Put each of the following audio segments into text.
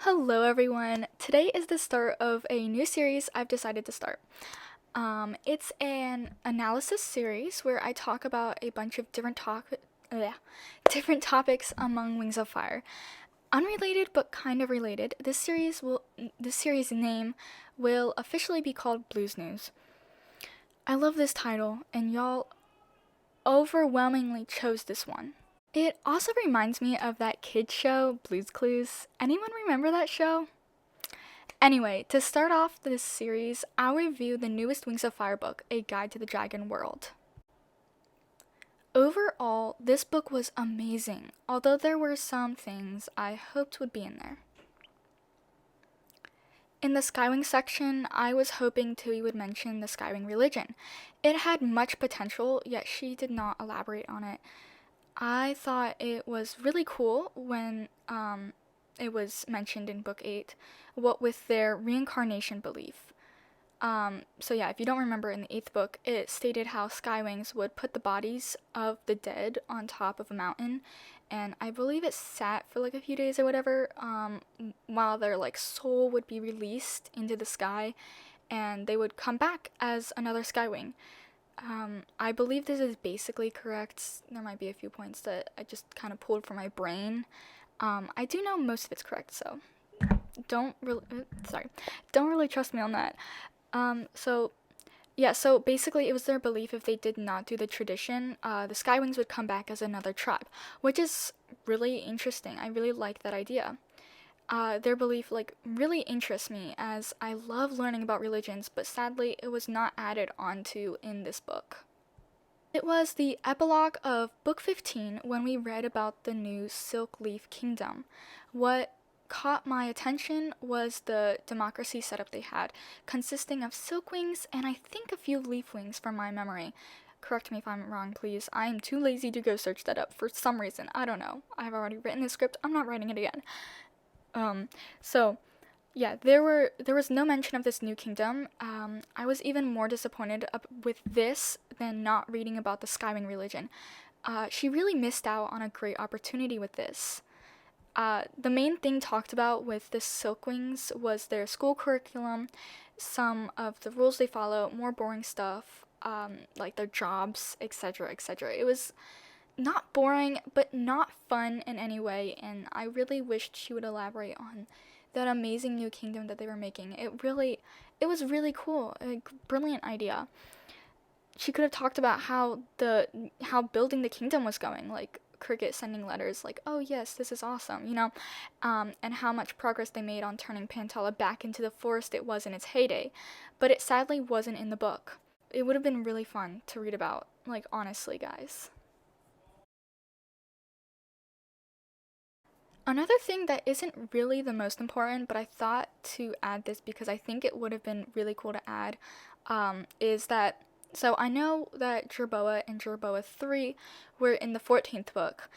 Hello everyone! Today is the start of a new series I've decided to start. It's an analysis series where I talk about a bunch of different topics among Wings of Fire. Unrelated but kind of related, this series name will officially be called Blues News. I love this title, and y'all overwhelmingly chose this one. It also reminds me of that kids show, Blue's Clues. Anyone remember that show? Anyway, to start off this series, I'll review the newest Wings of Fire book, A Guide to the Dragon World. Overall, this book was amazing, although there were some things I hoped would be in there. In the Skywing section, I was hoping Tui would mention the Skywing religion. It had much potential, yet she did not elaborate on it. I thought it was really cool when it was mentioned in book 8, what with their reincarnation belief. So yeah, if you don't remember, in the 8th book, it stated how Skywings would put the bodies of the dead on top of a mountain, and I believe it sat for like a few days or whatever, while their like soul would be released into the sky, and they would come back as another Skywing. I believe this is basically correct. There might be a few points that I just kind of pulled from my brain. I do know most of it's correct, so don't really trust me on that. So basically it was their belief if they did not do the tradition, the Skywings would come back as another tribe, which is really interesting. I really like that idea. Their belief really interests me, as I love learning about religions, but sadly it was not added onto in this book. It was the epilogue of book 15 when we read about the new Silk Leaf Kingdom. What caught my attention was the democracy setup they had, consisting of Silkwings and I think a few Leafwings from my memory. Correct me if I'm wrong, please. I am too lazy to go search that up for some reason. I don't know. I've already written the script. I'm not writing it again. There was no mention of this new kingdom. I was even more disappointed with this than not reading about the Skywing religion. She really missed out on a great opportunity with this. The main thing talked about with the Silkwings was their school curriculum, some of the rules they follow, more boring stuff, like their jobs, etc., etc. It was not boring, but not fun in any way, and I really wished she would elaborate on that amazing new kingdom that they were making. It was really cool, a brilliant idea. She could have talked about how building the kingdom was going, like Cricket sending letters like, oh yes, this is awesome, and how much progress they made on turning Pantala back into the forest it was in its heyday, but it sadly wasn't in the book. It would have been really fun to read about, honestly, guys. Another thing that isn't really the most important, but I thought to add this because I think it would have been really cool to add, is that, so I know that Jerboa and Jerboa 3 were in the 14th book,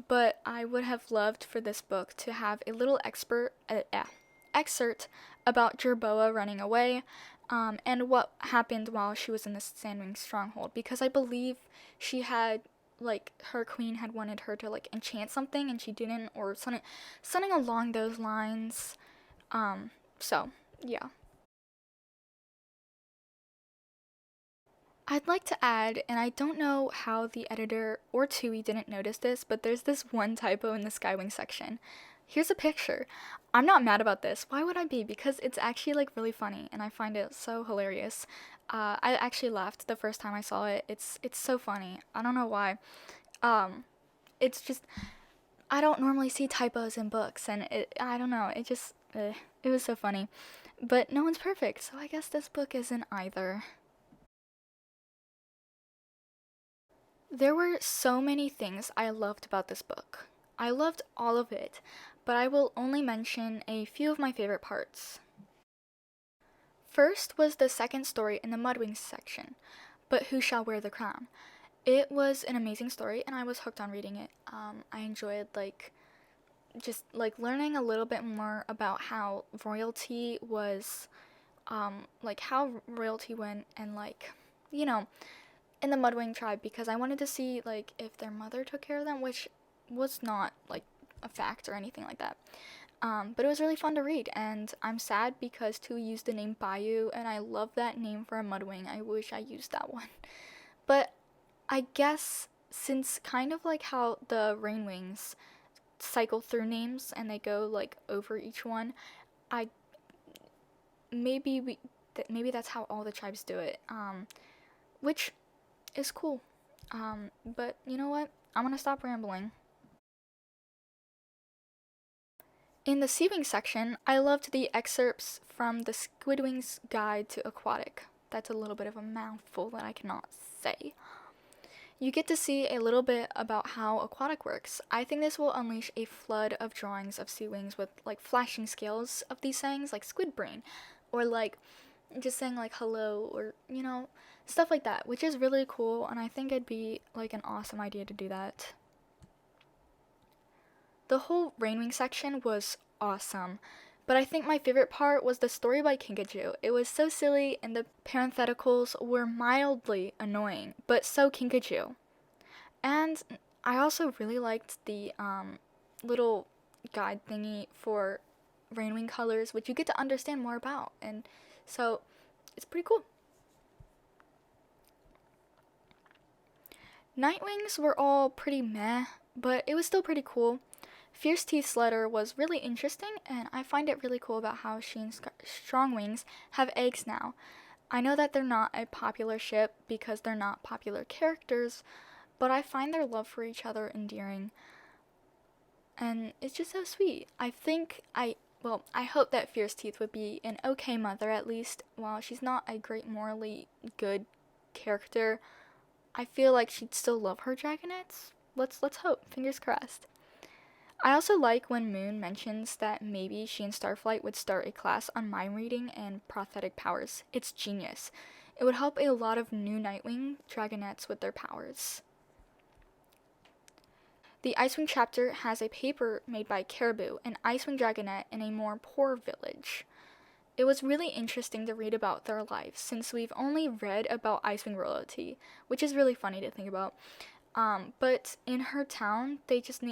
but I would have loved for this book to have a little excerpt about Jerboa running away, and what happened while she was in the Sandwing stronghold, because I believe she had her queen had wanted her to enchant something and she didn't, or something along those lines. So yeah. I'd like to add, and I don't know how the editor or Tui didn't notice this, but there's this one typo in the Skywing section. Here's a picture. I'm not mad about this. Why would I be? Because it's actually really funny, and I find it so hilarious. I actually laughed the first time I saw it. It's so funny. I don't know why. It's just, I don't normally see typos in books, and I don't know. It was so funny. But no one's perfect, so I guess this book isn't either. There were so many things I loved about this book. I loved all of it, but I will only mention a few of my favorite parts. First was the second story in the Mudwings section, But Who Shall Wear the Crown? It was an amazing story, and I was hooked on reading it. I enjoyed, just, learning a little bit more about how royalty was, how royalty went, and, in the Mudwing tribe, because I wanted to see, if their mother took care of them, which was not, a fact or anything like that. But it was really fun to read, and I'm sad because Tu used the name Bayou, and I love that name for a mudwing. I wish I used that one. But I guess since kind of like how the rainwings cycle through names and they go like over each one, I maybe we maybe that's how all the tribes do it, which is cool. But you know what? I'm gonna stop rambling. In the Seawing section, I loved the excerpts from the Squidwing's Guide to Aquatic. That's a little bit of a mouthful that I cannot say. You get to see a little bit about how aquatic works. I think this will unleash a flood of drawings of sea wings with like flashing scales of these sayings like squid brain, or like just saying like hello, or stuff like that, which is really cool, and I think it'd be like an awesome idea to do that. The whole Rainwing section was awesome, but I think my favorite part was the story by Kinkajou. It was so silly, and the parentheticals were mildly annoying, but so Kinkajou. And I also really liked the little guide thingy for Rainwing colors, which you get to understand more about, and so it's pretty cool. Nightwings were all pretty meh, but it was still pretty cool. Fierce Teeth's letter was really interesting, and I find it really cool about how she and Strongwings have eggs now. I know that they're not a popular ship because they're not popular characters, but I find their love for each other endearing. And it's just so sweet. I hope that Fierce Teeth would be an okay mother at least. While she's not a great morally good character, I feel like she'd still love her dragonettes. Let's hope. Fingers crossed. I also like when Moon mentions that maybe she and Starflight would start a class on mind reading and prosthetic powers. It's genius. It would help a lot of new Nightwing dragonettes with their powers. The Icewing chapter has a paper made by Caribou, an Icewing dragonette in a more poor village. It was really interesting to read about their lives, since we've only read about Icewing royalty, which is really funny to think about. But in her town, they just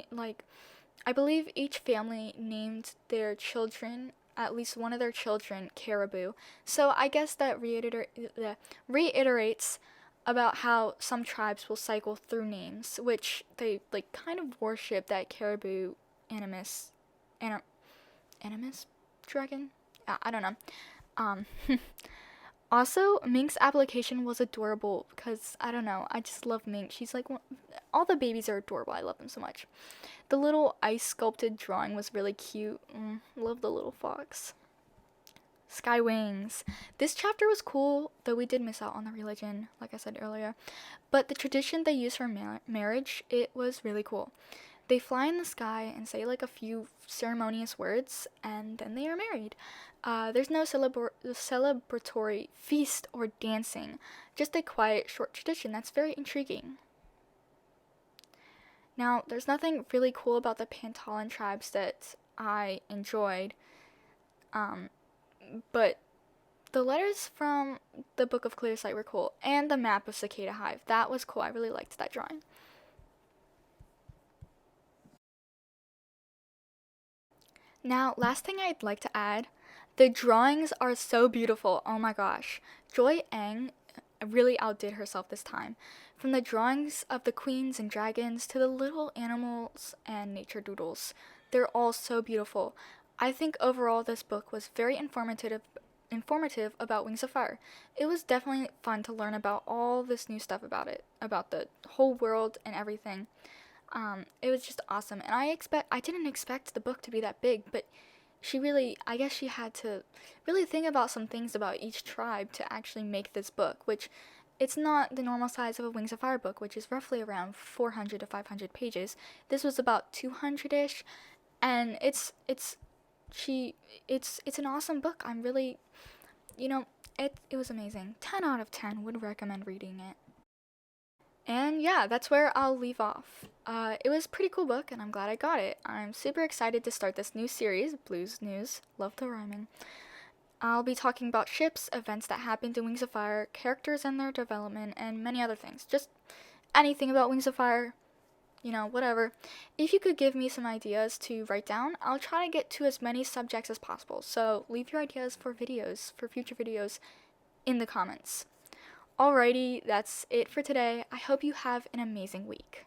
I believe each family named their children, at least one of their children, Caribou. So I guess that reiterates about how some tribes will cycle through names, which they kind of worship that Caribou animus dragon. I don't know. Um, Also, Mink's application was adorable because I don't know. I just love Mink. She's like all the babies are adorable. I love them so much. The little ice sculpted drawing was really cute. Love the little fox. Sky Wings. This chapter was cool, though we did miss out on the religion, like I said earlier. But the tradition they use for marriage, it was really cool. They fly in the sky and say like a few ceremonious words, and then they are married. There's no celebratory feast or dancing, just a quiet, short tradition that's very intriguing. Now, there's nothing really cool about the Pantalan tribes that I enjoyed, but the letters from the Book of Clear Sight were cool, and the map of Cicada Hive. That was cool. I really liked that drawing. Now, last thing I'd like to add, the drawings are so beautiful. Oh my gosh. Joy Eng really outdid herself this time. From the drawings of the queens and dragons to the little animals and nature doodles, they're all so beautiful. I think overall this book was very informative about Wings of Fire. It was definitely fun to learn about all this new stuff about it, about the whole world and everything. It was just awesome, and I didn't expect the book to be that big, but I guess she had to really think about some things about each tribe to actually make this book, which it's not the normal size of a Wings of Fire book, which is roughly around 400 to 500 pages. This was about 200-ish, and it's an awesome book. I'm really, it was amazing. 10 out of 10 would recommend reading it. And yeah, that's where I'll leave off. It was a pretty cool book, and I'm glad I got it. I'm super excited to start this new series, Blues News. Love the rhyming. I'll be talking about ships, events that happened in Wings of Fire, characters and their development, and many other things. Just anything about Wings of Fire. whatever. If you could give me some ideas to write down, I'll try to get to as many subjects as possible. So leave your ideas for future videos, in the comments. Alrighty, that's it for today. I hope you have an amazing week.